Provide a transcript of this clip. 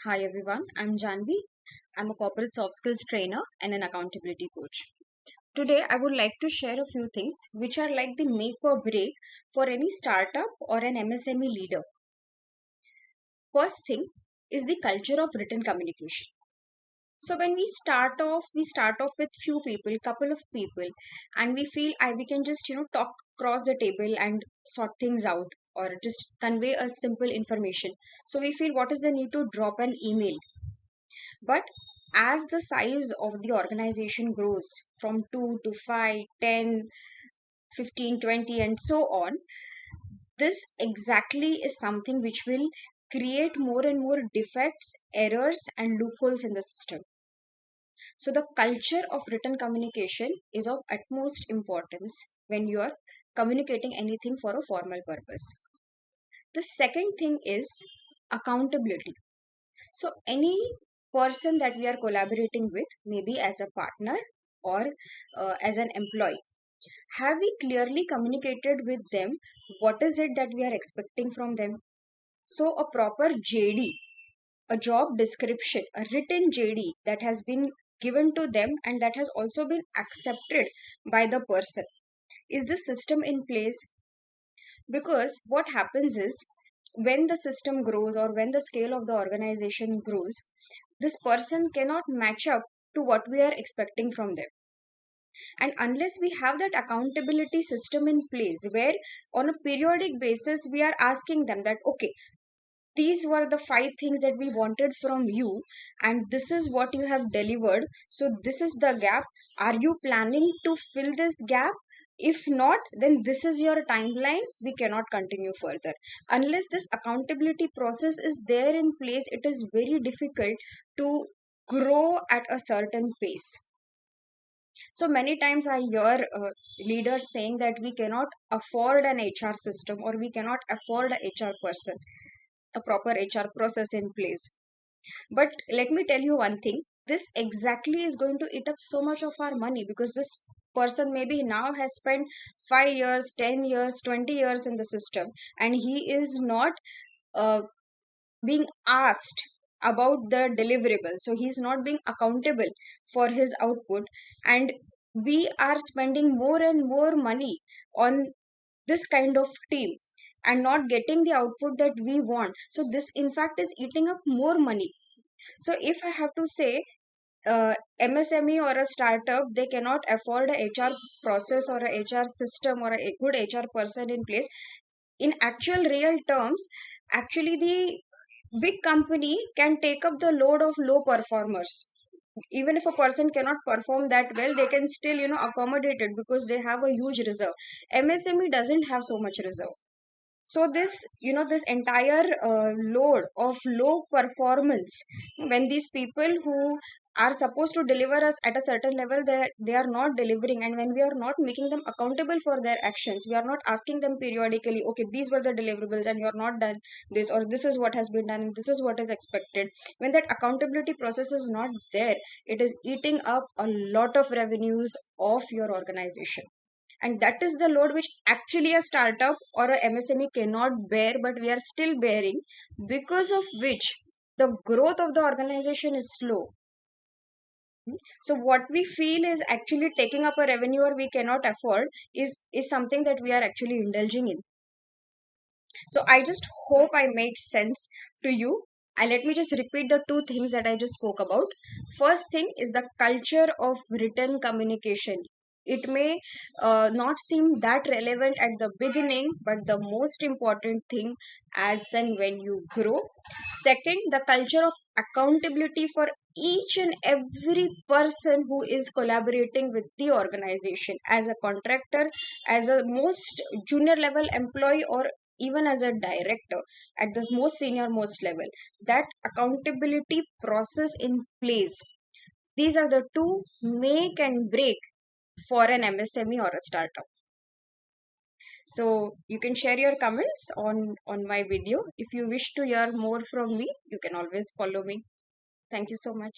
Hi everyone, I'm Janvi. I'm a corporate soft skills trainer and an accountability coach. Today, I would like to share a few things which are like the make or break for any startup or an MSME leader. First thing is the culture of written communication. So when we start off with few people, couple of people, and we feel we can just talk across the table and sort things out or just convey a simple information. So we feel what is the need to drop an email. But as the size of the organization grows from 2 to 5, 10, 15, 20, and so on, this exactly is something which will create more and more defects, errors, and loopholes in the system. So, the culture of written communication is of utmost importance when you are communicating anything for a formal purpose. The second thing is accountability. So, any person that we are collaborating with, maybe as a partner or as an employee, have we clearly communicated with them what is it that we are expecting from them? So, a proper JD, a job description, a written JD that has been given to them and that has also been accepted by the person. Is the system in place? Because what happens is when the system grows or when the scale of the organization grows, this person cannot match up to what we are expecting from them. And unless we have that accountability system in place where on a periodic basis we are asking them that, okay, these were the five things that we wanted from you, and this is what you have delivered. So, this is the gap. Are you planning to fill this gap? If not, then this is your timeline. We cannot continue further. Unless this accountability process is there in place, it is very difficult to grow at a certain pace. So many times I hear leaders saying that we cannot afford an HR system or we cannot afford a HR person, a proper HR process in place. But let me tell you one thing, this exactly is going to eat up so much of our money because this person maybe now has spent 5 years, 10 years, 20 years in the system, and he is not uh, being asked about the deliverable. So he's not being accountable for his output, and we are spending more and more money on this kind of team and not getting the output that we want. So this in fact is eating up more money. So if I have to say, MSME or a startup, they cannot afford a HR process or a HR system or a good HR person in place. In actual real terms, actually the big company can take up the load of low performers. Even if a person cannot perform that well, they can still accommodate it because they have a huge reserve. MSME doesn't have so much reserve. So this this entire load of low performance, when these people who are supposed to deliver us at a certain level, they are not delivering, and when we are not making them accountable for their actions, we are not asking them periodically, okay, these were the deliverables and you are not done this, or this is what has been done and this is what is expected. When that accountability process is not there, it is eating up a lot of revenues of your organization, and that is the load which actually a startup or a MSME cannot bear, but we are still bearing, because of which the growth of the organization is slow. So what we feel is actually taking up a revenue or we cannot afford is something that we are actually indulging in. So I just hope I made sense to you. And let me just repeat the two things that I just spoke about. First thing is the culture of written communication. It may not seem that relevant at the beginning, but the most important thing as and when you grow. Second, the culture of accountability for each and every person who is collaborating with the organization as a contractor, as a most junior level employee, or even as a director at the most senior most level, that accountability process in place. These are the two make and break for an MSME or a startup. So you can share your comments on my video. If you wish to hear more from me, you can always follow me. Thank you so much.